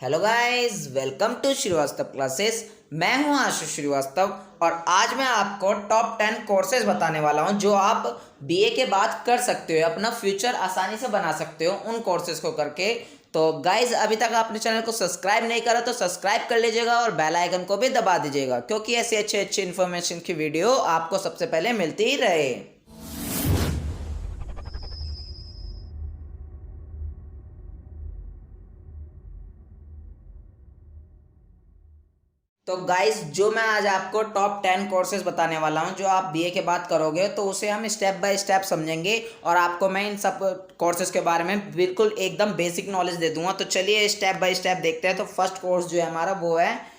Hello guys, welcome to Shrivastava classes. मैं हूं आशीष श्रीवास्तव और आज मैं आपको टॉप 10 कोर्सेज बताने वाला हूं जो आप बीए के बाद कर सकते हो, अपना फ्यूचर आसानी से बना सकते हो उन कोर्सेज को करके। तो गाइस, अभी तक आपने चैनल को सब्सक्राइब नहीं करा तो सब्सक्राइब कर लीजिएगा और बेल आइकन को भी दबा दीजिएगा, क्योंकि ऐसी अच्छी अच्छी इन्फॉर्मेशन की वीडियो आपको सबसे पहले मिलती ही रहे। तो गाइस, जो मैं आज आपको टॉप 10 कोर्सेज बताने वाला हूं जो आप बीए के बाद करोगे, तो उसे हम स्टेप बाय स्टेप समझेंगे और आपको मैं इन सब कोर्सेज के बारे में बिल्कुल एकदम बेसिक नॉलेज दे दूंगा। तो चलिए स्टेप बाय स्टेप देखते हैं। तो फर्स्ट कोर्स जो है हमारा वो है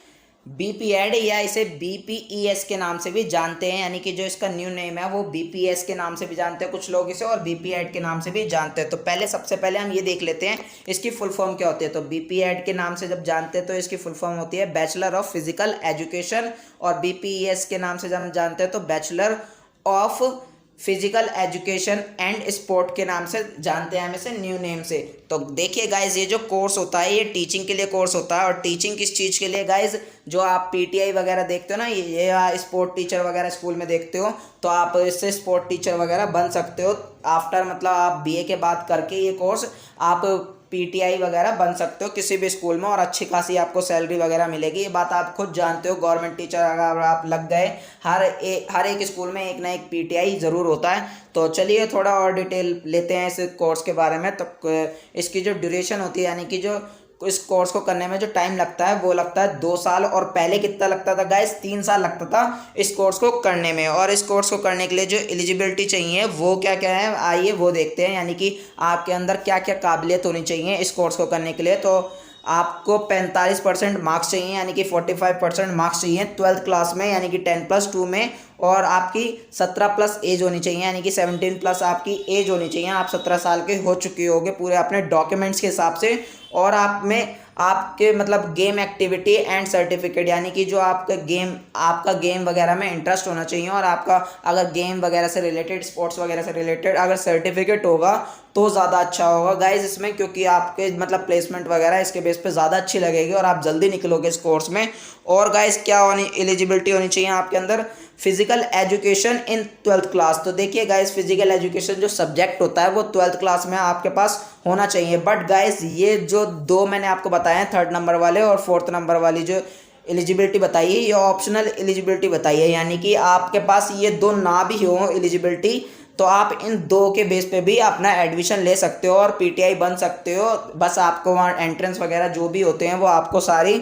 बीपीएड, या इसे बीपीईएस के नाम से भी जानते हैं, यानी कि जो इसका न्यू नेम है वो बीपीएस के नाम से भी जानते हैं कुछ लोग इसे, और बीपीएड के नाम से भी जानते हैं। तो सबसे पहले हम ये देख लेते हैं इसकी फुल फॉर्म क्या होती है। तो बीपीएड के नाम से जब जानते हैं तो इसकी फुल फॉर्म होती है बैचलर ऑफ फिजिकल एजुकेशन, और बीपीईएस के नाम से जब हम जानते हैं तो bachelor of physical education and sport के नाम से जानते हैं हम इसे, न्यू नेम से। तो देखिए गाइज, ये जो कोर्स होता है ये टीचिंग के लिए कोर्स होता है। और टीचिंग किस चीज़ के लिए गाइज, जो आप पीटीआई वगैरह देखते हो ना, ये स्पोर्ट टीचर वगैरह स्कूल में देखते हो, तो आप इससे स्पोर्ट टीचर वगैरह बन सकते हो आफ्टर, मतलब आप बीए के बाद करके ये कोर्स आप पीटीआई वगैरह बन सकते हो किसी भी स्कूल में, और अच्छी खासी आपको सैलरी वगैरह मिलेगी। ये बात आप खुद जानते हो, गवर्नमेंट टीचर अगर आप लग गए, हर एक स्कूल में एक ना एक पीटीआई ज़रूर होता है। तो चलिए थोड़ा और डिटेल लेते हैं इस कोर्स के बारे में। तो इसकी जो ड्यूरेशन होती है, यानी कि जो इस कोर्स को करने में जो टाइम लगता है वो लगता है 2 साल। और पहले कितना लगता था गाइस, 3 साल लगता था इस कोर्स को करने में। और इस कोर्स को करने के लिए जो एलिजिबिलिटी चाहिए वो क्या क्या है, आइए वो देखते हैं। यानी कि आपके अंदर क्या क्या काबिलियत होनी चाहिए इस कोर्स को करने के लिए। तो आपको 45% मार्क्स चाहिए, यानी कि 45% मार्क्स चाहिए 12th क्लास में, यानी कि 10+2 में। और आपकी 17+ एज होनी चाहिए, यानी कि 17+ आपकी एज होनी चाहिए। आप 17 साल के हो चुके होगे पूरे अपने डॉक्यूमेंट्स के हिसाब से। और आप में आपके मतलब गेम एक्टिविटी एंड सर्टिफिकेट, यानी कि जो आपका गेम वगैरह में इंटरेस्ट होना चाहिए, और आपका अगर गेम वगैरह से रिलेटेड, स्पोर्ट्स वगैरह से रिलेटेड अगर सर्टिफिकेट होगा तो ज़्यादा अच्छा होगा गाइज इसमें, क्योंकि आपके मतलब प्लेसमेंट वगैरह इसके बेस पे ज़्यादा अच्छी लगेगी और आप जल्दी निकलोगे इस कोर्स में। और गाइज क्या होनी एलिजिबिलिटी होनी चाहिए आपके अंदर, physical education in 12th class. तो देखिए गाइज, फिजिकल एजुकेशन जो सब्जेक्ट होता है वो 12th क्लास में आपके पास होना चाहिए। बट गाइज, ये जो दो मैंने आपको बताए हैं, 3rd नंबर वाले और 4th नंबर वाली जो एलिजिबिलिटी बताई है, ये ऑप्शनल एलिजिबिलिटी बताई है, यानी कि आपके पास ये दो ना भी हो एलिजिबिलिटी तो आप इन दो के बेस पे भी अपना एडमिशन ले सकते हो और पीटीआई बन सकते हो। बस आपको वहाँ एंट्रेंस वगैरह जो भी होते हैं वो आपको सारी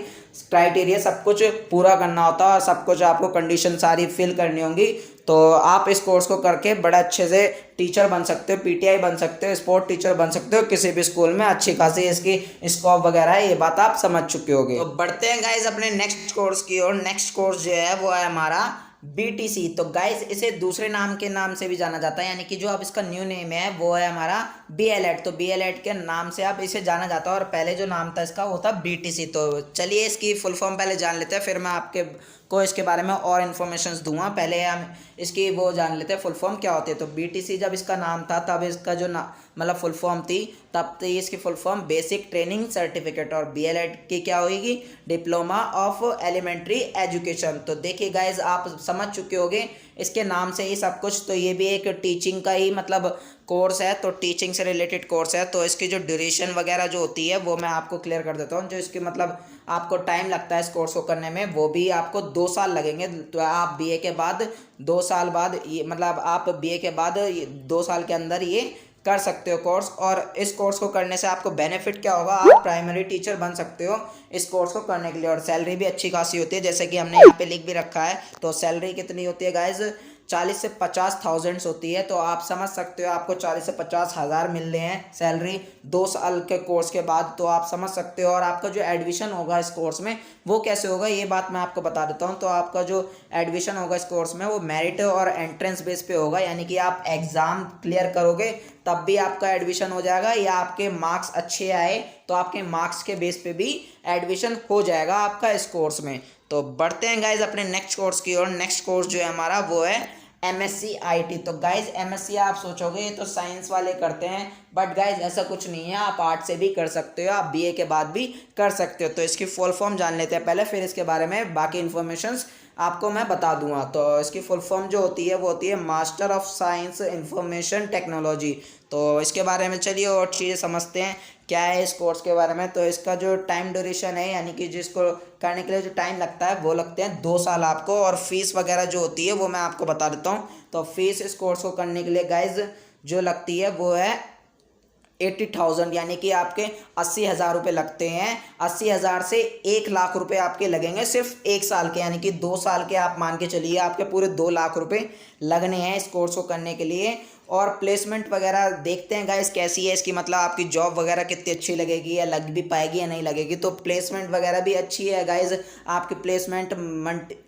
क्राइटेरिया सब कुछ पूरा करना होता है, और सब कुछ आपको कंडीशन सारी फिल करनी होंगी। तो आप इस कोर्स को करके बड़े अच्छे से टीचर बन सकते हो, पीटीआई बन सकते हो, स्पोर्ट टीचर बन सकते हो किसी भी स्कूल में। अच्छी खासी इसकी स्कोप वगैरह है, ये बात आप समझ चुके होगे। तो बढ़ते हैं गाइज अपने नेक्स्ट कोर्स की ओर। नेक्स्ट कोर्स जो है वो है हमारा बीटीसी। तो गाइस, इसे दूसरे नाम के नाम से भी जाना जाता है, यानी कि जो अब इसका न्यू नेम है वो है हमारा बीएलएड। तो बीएलएड के नाम से अब इसे जाना जाता है, और पहले जो नाम था इसका वो था बीटीसी। तो चलिए इसकी फुल फॉर्म पहले जान लेते हैं, फिर मैं आपके को इसके बारे में और इन्फॉर्मेशन दूंगा। पहले हम इसकी वो जान लेते हैं फुल फॉर्म क्या होती है। तो बीटीसी जब इसका नाम था तब इसका जो मतलब फुल फॉर्म थी, तब तो इसकी full form basic training certificate, और बीएलएड की क्या होगी, डिप्लोमा ऑफ एलिमेंट्री एजुकेशन। तो देखिए गाइज, आप समझ चुके होंगे इसके नाम से ही सब कुछ। तो ये भी एक टीचिंग का ही मतलब कोर्स है, तो टीचिंग से रिलेटेड कोर्स है। तो इसकी जो ड्यूरेशन वगैरह जो होती है वो मैं आपको क्लियर कर देता हूँ। जो इसकी मतलब आपको टाइम लगता है इस कोर्स को करने में, वो भी आपको 2 साल लगेंगे। तो आप बीए के बाद 2 साल बाद ये मतलब आप बीए के बाद 2 साल के अंदर ये कर सकते हो कोर्स। और इस कोर्स को करने से आपको बेनिफिट क्या होगा, आप प्राइमरी टीचर बन सकते हो इस कोर्स को करने के लिए। और सैलरी भी अच्छी खासी होती है, जैसे कि हमने यहाँ पे लिख भी रखा है। तो सैलरी कितनी होती है गाइज, 40 से 50,000 होती है। तो आप समझ सकते हो आपको 40 से 50,000 मिल रहे हैं सैलरी 2 साल के कोर्स के बाद। तो आप समझ सकते हो। और आपका जो एडमिशन होगा इस कोर्स में वो कैसे होगा, ये बात मैं आपको बता देता हूँ। तो आपका जो एडमिशन होगा इस कोर्स में वो मेरिट और एंट्रेंस बेस पे होगा, यानी कि आप एग्ज़ाम क्लियर करोगे तब भी आपका एडमिशन हो जाएगा, या आपके मार्क्स अच्छे आए तो आपके मार्क्स के बेस पे भी एडमिशन हो जाएगा आपका इस कोर्स में। तो बढ़ते हैं गाइज अपने नेक्स्ट कोर्स की ओर। नेक्स्ट कोर्स जो है हमारा वो है MSc IT। तो गाइज MSc आप सोचोगे ये तो साइंस वाले करते हैं, बट गाइज ऐसा कुछ नहीं है, आप आर्ट से भी कर सकते हो, आप BA के बाद भी कर सकते हो। तो इसकी फुल फॉर्म जान लेते हैं पहले, फिर इसके बारे में बाकी इन्फॉर्मेशंस आपको मैं बता दूंगा। तो इसकी फुल फॉर्म जो होती है वो होती है master of science information technology. तो इसके बारे में चलिए और चीज़ें समझते हैं क्या है इस कोर्स के बारे में। तो इसका जो टाइम ड्यूरेशन है, यानी कि जिसको करने के लिए जो टाइम लगता है वो लगते हैं 2 साल आपको, और फीस वगैरह जो होती है वो मैं आपको बता देता हूँ। तो फीस इस कोर्स को करने के लिए गाइज जो लगती है वो है 80,000, यानी कि आपके 80,000 रुपये लगते हैं। 80,000 से 1 लाख रुपए आपके लगेंगे सिर्फ 1 साल के, यानी कि 2 साल के आप मान के चलिए आपके पूरे 2 लाख रुपए लगने हैं इस कोर्स को करने के लिए। और प्लेसमेंट वगैरह देखते हैं गाइस कैसी है इसकी, मतलब आपकी जॉब वगैरह कितनी अच्छी लगेगी, या लग भी पाएगी या नहीं लगेगी। तो प्लेसमेंट वगैरह भी अच्छी है गाइस, आपकी प्लेसमेंट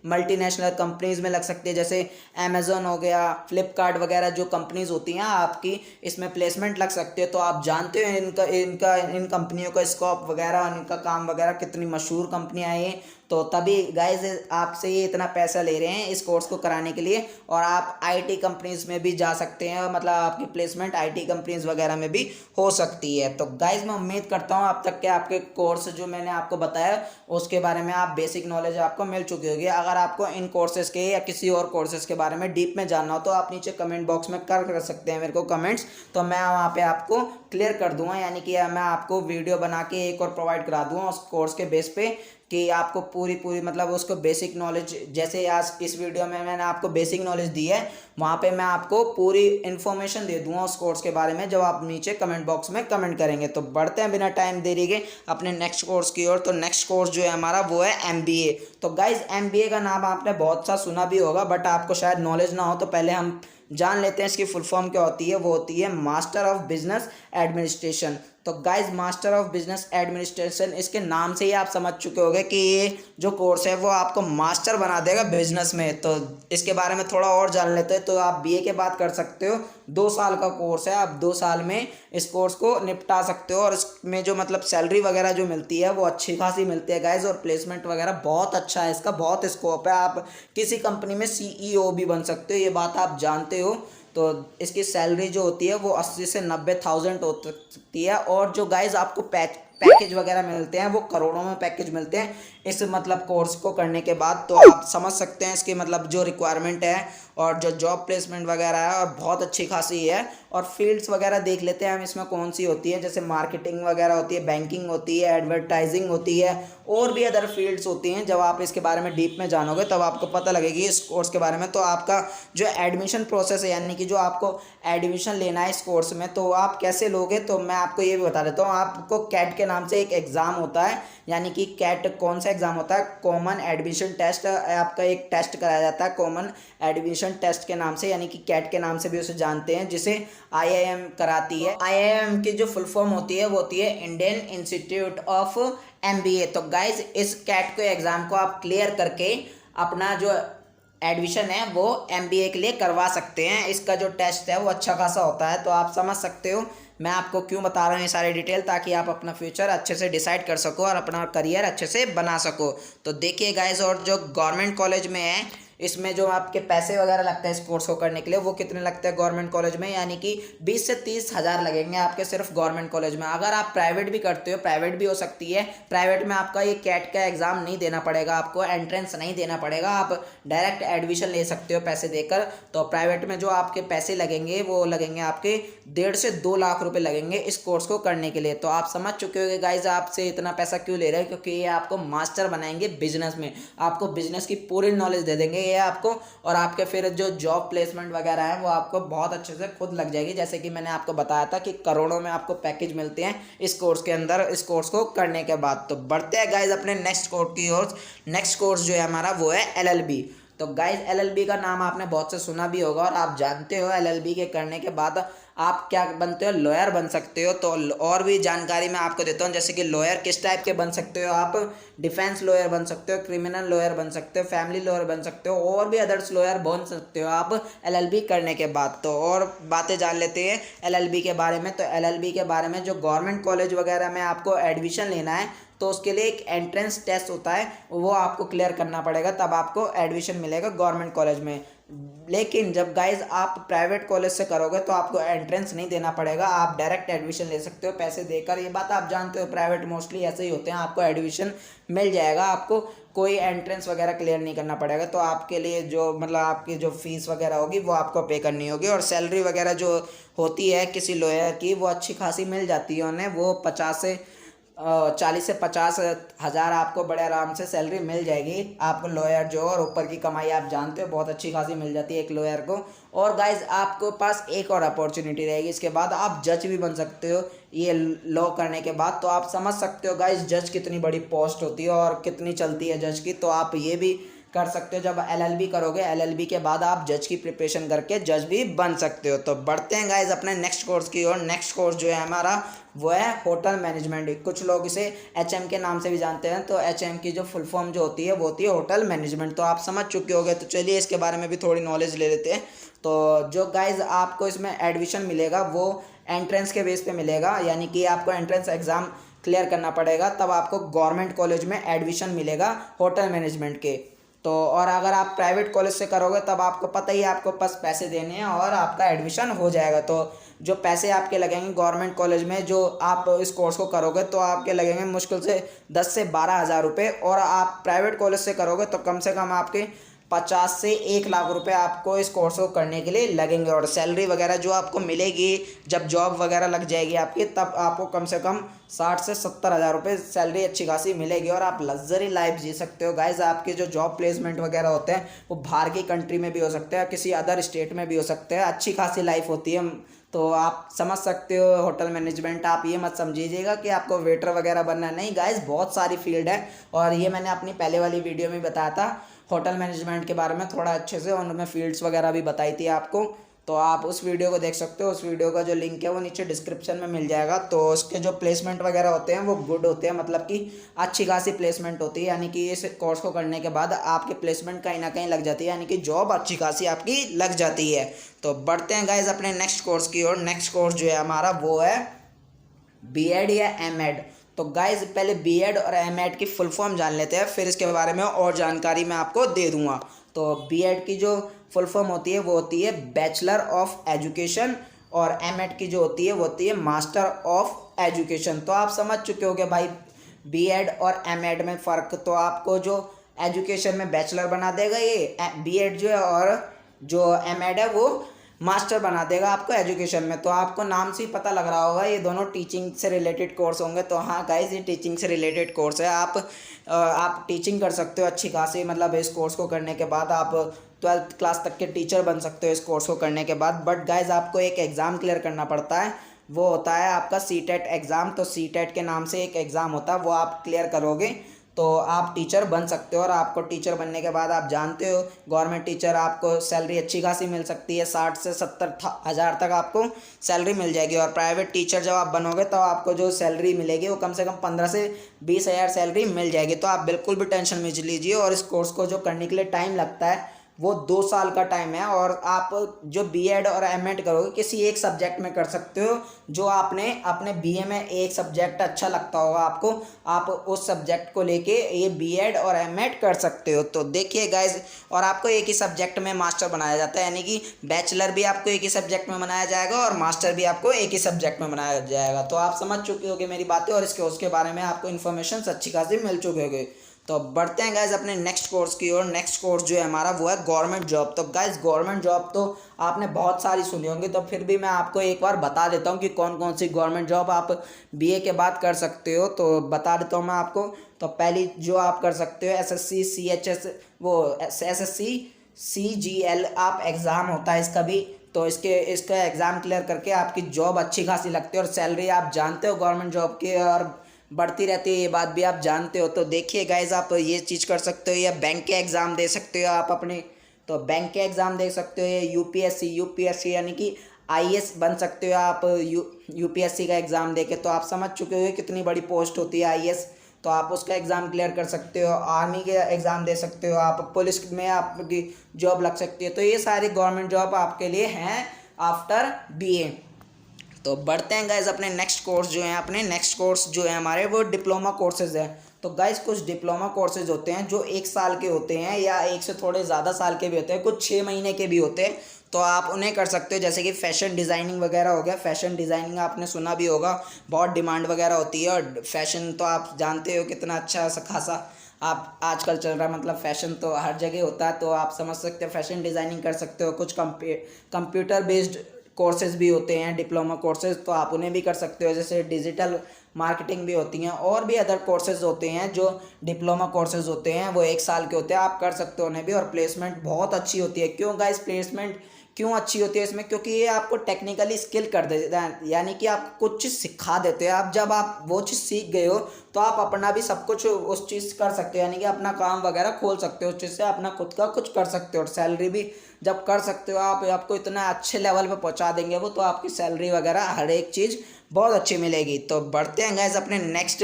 मल्टीनेशनल कंपनीज में लग सकती है, जैसे अमेजोन हो गया, फ्लिपकार्ट वगैरह जो कंपनीज होती हैं आपकी इसमें प्लेसमेंट लग सकती है। तो आप जानते हो इन कंपनियों का स्कोप वगैरह, इनका काम वगैरह, कितनी मशहूर कंपनियाँ हैं ये। तो तभी गाइज आपसे ये इतना पैसा ले रहे हैं इस कोर्स को कराने के लिए। और आप IT कंपनीज में भी जा सकते हैं, मतलब आपकी प्लेसमेंट IT कंपनीज वगैरह में भी हो सकती है। तो गाइज मैं उम्मीद करता हूँ अब तक के आपके कोर्स जो मैंने आपको बताया उसके बारे में आप बेसिक नॉलेज आपको मिल चुकी होगी। अगर आपको इन कोर्सेज के या किसी और कोर्सेज के बारे में डीप में जानना हो तो आप नीचे कमेंट बॉक्स में कर सकते हैं मेरे को कमेंट्स, तो मैं वहाँ पे आपको क्लियर कर दूंगा, यानी कि मैं आपको वीडियो बना के एक और प्रोवाइड करा दूंगा उस कोर्स के बेस पे, कि आपको पूरी मतलब उसको बेसिक नॉलेज, जैसे आज इस वीडियो में मैंने आपको बेसिक नॉलेज दी है, वहाँ पे मैं आपको पूरी इन्फॉर्मेशन दे दूंगा उस कोर्स के बारे में जब आप नीचे कमेंट बॉक्स में कमेंट करेंगे। तो बढ़ते हैं बिना टाइम देरी के अपने नेक्स्ट कोर्स की ओर। तो नेक्स्ट कोर्स जो है हमारा वो है MBA। तो गाइज MBA का नाम आपने बहुत सा सुना भी होगा, बट आपको शायद नॉलेज ना हो, तो पहले हम जान लेते हैं इसकी फुल फॉर्म क्या होती है। वो होती है मास्टर ऑफ बिजनेस एडमिनिस्ट्रेशन। तो guys master of business administration, इसके नाम से ही आप समझ चुके होंगे कि ये जो कोर्स है वो आपको मास्टर बना देगा बिजनेस में। तो इसके बारे में थोड़ा और जान लेते हैं। तो आप BA के बाद कर सकते हो, 2 साल का कोर्स है, आप 2 साल में इस कोर्स को निपटा सकते हो। और इसमें जो मतलब सैलरी वगैरह जो मिलती है वो अच्छी खासी मिलती है गाइज, और प्लेसमेंट वगैरह बहुत अच्छा है, इसका बहुत स्कोप है। आप किसी कंपनी में CEO भी बन सकते हो, ये बात आप जानते हो। तो इसकी सैलरी जो होती है वो 80 से 90,000 हो सकती है। और जो गाइज आपको पैकेज वगैरह मिलते हैं वो करोड़ों में पैकेज मिलते हैं इस मतलब कोर्स को करने के बाद। तो आप समझ सकते हैं इसकी मतलब जो रिक्वायरमेंट है और जो जॉब प्लेसमेंट वगैरह है और बहुत अच्छी खासी है। और फील्ड्स वगैरह देख लेते हैं हम इसमें कौन सी होती है, जैसे मार्केटिंग वगैरह होती है, बैंकिंग होती है, एडवर्टाइजिंग होती है, और भी अदर फील्ड्स होती हैं। जब आप इसके बारे में डीप में जानोगे तब आपको पता लगेगी इस कोर्स के बारे में। तो आपका जो एडमिशन प्रोसेस है, यानी कि जो आपको एडमिशन लेना है इस कोर्स में, तो आप कैसे लोगे, तो मैं आपको ये भी बता देता हूँ। आपको कैट के नाम से एक एग्ज़ाम होता है, यानी कि कैट कौन सा एग्ज़ाम होता है, कॉमन एडमिशन टेस्ट। आपका एक टेस्ट कराया जाता है कॉमन एडमिशन टेस्ट के नाम से, यानी कि कैट के नाम से भी उसे जानते हैं, जिसे IIM कराती है। IIM की जो फुल फॉर्म होती है वो होती है इंडियन इंस्टीट्यूट ऑफ MBA। तो गाइज इस कैट को एग्ज़ाम को आप क्लियर करके अपना जो एडमिशन है वो MBA के लिए करवा सकते हैं। इसका जो टेस्ट है वो अच्छा खासा होता है। तो आप समझ सकते हो मैं आपको क्यों बता रहा हूँ ये सारी डिटेल, ताकि आप अपना फ्यूचर अच्छे से डिसाइड कर सको और अपना करियर अच्छे से बना सको। तो देखिए गाइज, और जो गवर्नमेंट कॉलेज में है इसमें जो आपके पैसे वगैरह लगते हैं इस कोर्स को करने के लिए, वो कितने लगते हैं गवर्नमेंट कॉलेज में, यानी कि 20 से 30 हज़ार लगेंगे आपके सिर्फ गवर्नमेंट कॉलेज में। अगर आप प्राइवेट भी करते हो, प्राइवेट भी हो सकती है, प्राइवेट में आपका ये कैट का एग्ज़ाम नहीं देना पड़ेगा, आपको एंट्रेंस नहीं देना पड़ेगा, आप डायरेक्ट एडमिशन ले सकते हो पैसे देकर। तो प्राइवेट में जो आपके पैसे लगेंगे वो लगेंगे आपके 1.5 से 2 लाख रुपए लगेंगे इस कोर्स को करने के लिए। तो आप समझ चुके होंगे गाइज आपसे इतना पैसा क्यों ले रहे हैं, क्योंकि ये आपको मास्टर बनाएंगे बिजनेस में, आपको बिजनेस की पूरी नॉलेज दे देंगे ये आपको। और आपके फिर जो जॉब प्लेसमेंट वगैरह है वो आपको बहुत अच्छे से खुद लग जाएगी, जैसे कि मैंने आपको बताया था कि करोड़ों में आपको पैकेज मिलते हैं इस कोर्स के अंदर, इस कोर्स को करने के बाद। तो बढ़ते हैं गाइज अपने नेक्स्ट कोर्स की ओर। नेक्स्ट कोर्स जो है हमारा वो है LLB। तो गाइज LLB का नाम आपने बहुत से सुना भी होगा, और आप जानते हो LLB के करने के बाद आप क्या बनते हो, लॉयर बन सकते हो। तो और भी जानकारी मैं आपको देता हूँ, जैसे कि लॉयर किस टाइप के बन सकते हो, आप डिफेंस लॉयर बन सकते हो, क्रिमिनल लॉयर बन सकते हो, फैमिली लॉयर बन सकते हो, और भी अदर्स लॉयर बन सकते हो आप LLB करने के बाद। तो और बातें जान लेते हैं LLB के बारे में। तो LLB के बारे में जो गवर्नमेंट कॉलेज वगैरह में आपको एडमिशन लेना है, तो उसके लिए एक एंट्रेंस टेस्ट होता है, वो आपको क्लियर करना पड़ेगा, तब आपको एडमिशन मिलेगा गवर्नमेंट कॉलेज में। लेकिन जब गाइज आप प्राइवेट कॉलेज से करोगे तो आपको एंट्रेंस नहीं देना पड़ेगा, आप डायरेक्ट एडमिशन ले सकते हो पैसे देकर। ये बात आप जानते हो, प्राइवेट मोस्टली ऐसे ही होते हैं, आपको एडमिशन मिल जाएगा, आपको कोई एंट्रेंस वगैरह क्लियर नहीं करना पड़ेगा। तो आपके लिए जो मतलब आपकी जो फीस वगैरह होगी वो आपको पे करनी होगी, और सैलरी वगैरह जो होती है किसी लॉयर की वो अच्छी खासी मिल जाती है उन्हें, वो 40 से 50 हज़ार आपको बड़े आराम से सैलरी मिल जाएगी आपको लॉयर जो, और ऊपर की कमाई आप जानते हो बहुत अच्छी खासी मिल जाती है एक लॉयर को। और गाइज आपको पास एक और अपॉर्चुनिटी रहेगी, इसके बाद आप जज भी बन सकते हो ये लॉ करने के बाद। तो आप समझ सकते हो गाइज जज कितनी बड़ी पोस्ट होती है और कितनी चलती है जज की। तो आप ये भी कर सकते हो, जब एलएलबी करोगे एलएलबी के बाद आप जज की प्रिपरेशन करके जज भी बन सकते हो। तो बढ़ते हैं गाइज अपने नेक्स्ट कोर्स की ओर। नेक्स्ट कोर्स जो है हमारा वो है होटल मैनेजमेंट। कुछ लोग इसे एचएम के नाम से भी जानते हैं, तो एचएम की जो फुल फॉर्म जो होती है वो होती है होटल मैनेजमेंट। तो आप समझ चुके होंगे, तो चलिए इसके बारे में भी थोड़ी नॉलेज ले लेते हैं। तो जो गाइज आपको इसमें एडमिशन मिलेगा वो एंट्रेंस के बेस पे मिलेगा, यानी कि आपको एंट्रेंस एग्ज़ाम क्लियर करना पड़ेगा, तब आपको गवर्नमेंट कॉलेज में एडमिशन मिलेगा होटल मैनेजमेंट के। तो और अगर आप प्राइवेट कॉलेज से करोगे तब आपको पता ही है, आपको बस पैसे देने हैं और आपका एडमिशन हो जाएगा। तो जो पैसे आपके लगेंगे गवर्नमेंट कॉलेज में, जो आप इस कोर्स को करोगे तो आपके लगेंगे मुश्किल से 10 से 12 हज़ार रुपये, और आप प्राइवेट कॉलेज से करोगे तो कम से कम आपके 50 से 1 लाख रुपए आपको इस कोर्स को करने के लिए लगेंगे। और सैलरी वगैरह जो आपको मिलेगी जब जॉब वगैरह लग जाएगी आपकी, तब आपको कम से कम 60 से 70 हज़ार रुपये सैलरी अच्छी खासी मिलेगी, और आप लग्जरी लाइफ जी सकते हो। गाइज आपके जो जॉब प्लेसमेंट वगैरह होते हैं वो बाहर की कंट्री में भी हो सकते हैं, किसी अदर स्टेट में भी हो सकते हैं, अच्छी खासी लाइफ होती है। तो आप समझ सकते हो होटल मैनेजमेंट। आप ये मत समझिएगा कि आपको वेटर वगैरह बनना है, नहीं गाइज बहुत सारी फील्ड है, और ये मैंने अपनी पहले वाली वीडियो में बताया था होटल मैनेजमेंट के बारे में थोड़ा अच्छे से, उनमें फील्ड्स वगैरह भी बताई थी आपको। तो आप उस वीडियो को देख सकते हो, उस वीडियो का जो लिंक है वो नीचे डिस्क्रिप्शन में मिल जाएगा। तो उसके जो प्लेसमेंट वगैरह होते हैं वो गुड होते हैं, मतलब कि अच्छी खासी प्लेसमेंट होती है, यानी कि इस कोर्स को करने के बाद आपके प्लेसमेंट कहीं ना कहीं लग जाती है, यानी कि जॉब अच्छी खासी आपकी लग जाती है। तो बढ़ते हैं गाइज अपने नेक्स्ट कोर्स की ओर। नेक्स्ट कोर्स जो है हमारा वो है बीएड या एमएड। तो गाइज पहले बीएड और एमएड की फुल फॉर्म जान लेते हैं, फिर इसके बारे में और जानकारी मैं आपको दे दूंगा। तो बीएड की जो फुल फॉर्म होती है वो होती है बैचलर ऑफ एजुकेशन, और एमएड की जो होती है वो होती है मास्टर ऑफ एजुकेशन। तो आप समझ चुके होंगे भाई बीएड और एमएड में फ़र्क। तो आपको जो एजुकेशन में बैचलर बना देगा ये बीएड जो है, और जो एमएड है वो मास्टर बना देगा आपको एजुकेशन में। तो आपको नाम से ही पता लग रहा होगा ये दोनों टीचिंग से रिलेटेड कोर्स होंगे। तो हाँ गाइज ये टीचिंग से रिलेटेड कोर्स है, आप टीचिंग कर सकते हो अच्छी खासी, मतलब इस कोर्स को करने के बाद आप 12th क्लास तक के टीचर बन सकते हो इस कोर्स को करने के बाद। बट गाइज आपको एक एग्ज़ाम क्लियर करना पड़ता है, वो होता है आपका सीटेट एग्ज़ाम। तो सीटेट के नाम से एक एग्ज़ाम होता है, वो आप क्लियर करोगे तो आप टीचर बन सकते हो। और आपको टीचर बनने के बाद आप जानते हो गवर्नमेंट टीचर आपको सैलरी अच्छी खासी मिल सकती है, 60 से 70 हज़ार तक आपको सैलरी मिल जाएगी। और प्राइवेट टीचर जब आप बनोगे तो आपको जो सैलरी मिलेगी वो कम से कम 15 से 20 हज़ार सैलरी मिल जाएगी। तो आप बिल्कुल भी टेंशन मत लीजिए। और इस कोर्स को जो करने के लिए टाइम लगता है वो 2 साल का टाइम है, और आप जो बीएड और एमएड करोगे किसी एक सब्जेक्ट में कर सकते हो, जो आपने अपने बीए में एक सब्जेक्ट अच्छा लगता होगा आपको, आप उस सब्जेक्ट को लेके ये बीएड और एमएड कर सकते हो। तो देखिए गाइज, और आपको एक ही सब्जेक्ट में मास्टर बनाया जाता है, यानी कि बैचलर भी आपको एक ही सब्जेक्ट में बनाया जाएगा और मास्टर भी आपको एक ही सब्जेक्ट में बनाया जाएगा। तो आप समझ चुके होंगे मेरी बातें, और उसके बारे में आपको इन्फॉर्मेशन अच्छी खासी मिल चुके होंगे। तो बढ़ते हैं गाइज अपने नेक्स्ट कोर्स की ओर। नेक्स्ट कोर्स जो है हमारा वो है गवर्नमेंट जॉब। तो गाइज गवर्नमेंट जॉब तो आपने बहुत सारी सुनी होंगी, तो फिर भी मैं आपको एक बार बता देता हूँ कि कौन कौन सी गवर्नमेंट जॉब आप बीए के बाद कर सकते हो। तो बता देता हूँ मैं आपको। तो पहली जो आप कर सकते हो एसएससी सीएचएस, वो एसएससी सीजीएल आप एग्ज़ाम होता है इसका भी। तो इसका एग्ज़ाम क्लियर करके आपकी जॉब अच्छी खासी लगती है, और सैलरी आप जानते हो गवर्नमेंट जॉब की और बढ़ती रहती है, ये बात भी आप जानते हो। तो देखिए गाइज आप ये चीज़ कर सकते हो, या बैंक के एग्ज़ाम दे सकते हो आप अपने। तो बैंक के एग्ज़ाम दे सकते हो, या यूपीएससी यानी कि आईएएस बन सकते हो आप यूपीएससी का एग्ज़ाम देके। तो आप समझ चुके हो कितनी बड़ी पोस्ट होती है आईएएस। तो आप उसका एग्ज़ाम क्लियर कर सकते हो, आर्मी के एग्ज़ाम दे सकते हो आप, पुलिस में आपकी जॉब लग सकती है। तो ये सारी गवर्नमेंट जॉब आपके लिए हैं आफ्टर बीए। तो बढ़ते हैं गाइज अपने नेक्स्ट कोर्स जो है, अपने नेक्स्ट कोर्स जो है हमारे वो डिप्लोमा कोर्सेज हैं। तो गाइज कुछ डिप्लोमा कोर्सेज होते हैं जो 1 साल के होते हैं या 1 से थोड़े ज़्यादा साल के भी होते हैं, कुछ 6 महीने के भी होते हैं। तो आप उन्हें कर सकते हो, जैसे कि फैशन डिज़ाइनिंग वगैरह हो गया। फैशन डिज़ाइनिंग आपने सुना भी होगा, बहुत डिमांड वगैरह होती है। और फैशन तो आप जानते हो कितना अच्छा खासा आप आजकल चल रहा है, मतलब फैशन तो हर जगह होता है। तो आप समझ सकते हो फैशन डिज़ाइनिंग कर सकते हो। कुछ कंप्यूटर बेस्ड कोर्सेज भी होते हैं डिप्लोमा कोर्सेज, तो आप उन्हें भी कर सकते हो। जैसे डिजिटल मार्केटिंग भी होती हैं, और भी अदर कोर्सेज होते हैं जो डिप्लोमा कोर्सेज होते हैं, वो 1 साल के होते हैं। आप कर सकते हो उन्हें भी, और प्लेसमेंट बहुत अच्छी होती है। क्यों गाइस प्लेसमेंट क्यों अच्छी होती है इसमें? क्योंकि ये आपको टेक्निकली स्किल कर देता है, यानी कि आपको कुछ चीज़ सिखा देते हैं। आप जब आप वो चीज़ सीख गए हो तो आप अपना भी सब कुछ उस चीज़ कर सकते हो, यानी कि अपना काम वगैरह खोल सकते हो उस चीज़ से, अपना खुद का कुछ कर सकते हो। और सैलरी भी जब कर सकते हो आप, आपको इतना अच्छे लेवल पे पहुंचा देंगे वो, तो आपकी सैलरी वगैरह हर एक चीज़ बहुत अच्छी मिलेगी। तो बढ़ते हैं गाइस अपने नेक्स्ट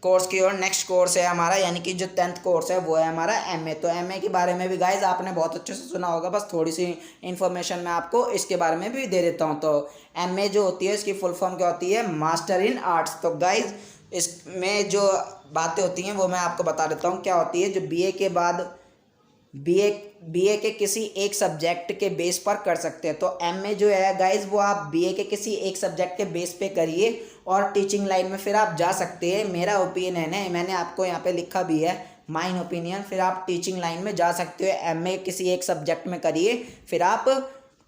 कोर्स की ओर। नेक्स्ट कोर्स है हमारा, यानी कि जो 10th कोर्स है वो है हमारा एमए। तो एमए के बारे में भी गाइस आपने बहुत अच्छे से सुना होगा, बस थोड़ी सी इन्फॉर्मेशन मैं आपको इसके बारे में भी दे देता हूँ। तो एमए जो होती है इसकी फुल फॉर्म क्या होती है? Master in arts. तो गाइज इसमें जो बातें होती हैं वो मैं आपको बता देता हूँ क्या होती है। जो बीए के बाद बीए के किसी एक सब्जेक्ट के बेस पर कर सकते हैं। तो एमए जो है गाइज वो आप बीए के किसी एक सब्जेक्ट के बेस पे करिए और टीचिंग लाइन में फिर आप जा सकते हैं। मेरा ओपिनियन है, मैंने आपको यहाँ पे लिखा भी है माइन ओपिनियन। फिर आप टीचिंग लाइन में जा सकते हो। एमए किसी एक सब्जेक्ट में करिए, फिर आप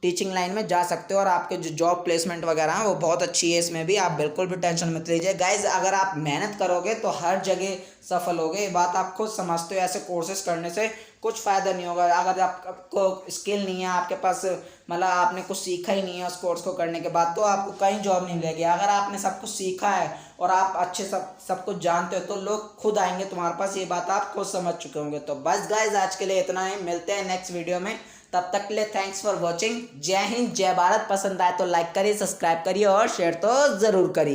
टीचिंग लाइन में जा सकते हो, और आपके जो जॉब प्लेसमेंट वगैरह है वो बहुत अच्छी है इसमें भी। आप बिल्कुल भी टेंशन मत लीजिए गाइज, अगर आप मेहनत करोगे तो हर जगह सफल होगे। ये बात आप खुद समझते हो। ऐसे कोर्सेज करने से कुछ फ़ायदा नहीं होगा अगर आपको स्किल नहीं है, आपके पास मतलब आपने कुछ सीखा ही नहीं है उस कोर्स को करने के बाद, तो आपको कहीं जॉब नहीं मिलेगी। अगर आपने सब कुछ सीखा है और आप अच्छे सब कुछ जानते हो तो लोग खुद आएंगे तुम्हारे पास। ये बात आप खुद समझ चुके होंगे। तो बस गाइज आज के लिए इतना ही, मिलते हैं नेक्स्ट वीडियो में। तब तक के लिए थैंक्स फॉर वॉचिंग। जय हिंद, जय भारत। पसंद आए तो लाइक करिए, सब्सक्राइब करिए और शेयर तो ज़रूर करिए।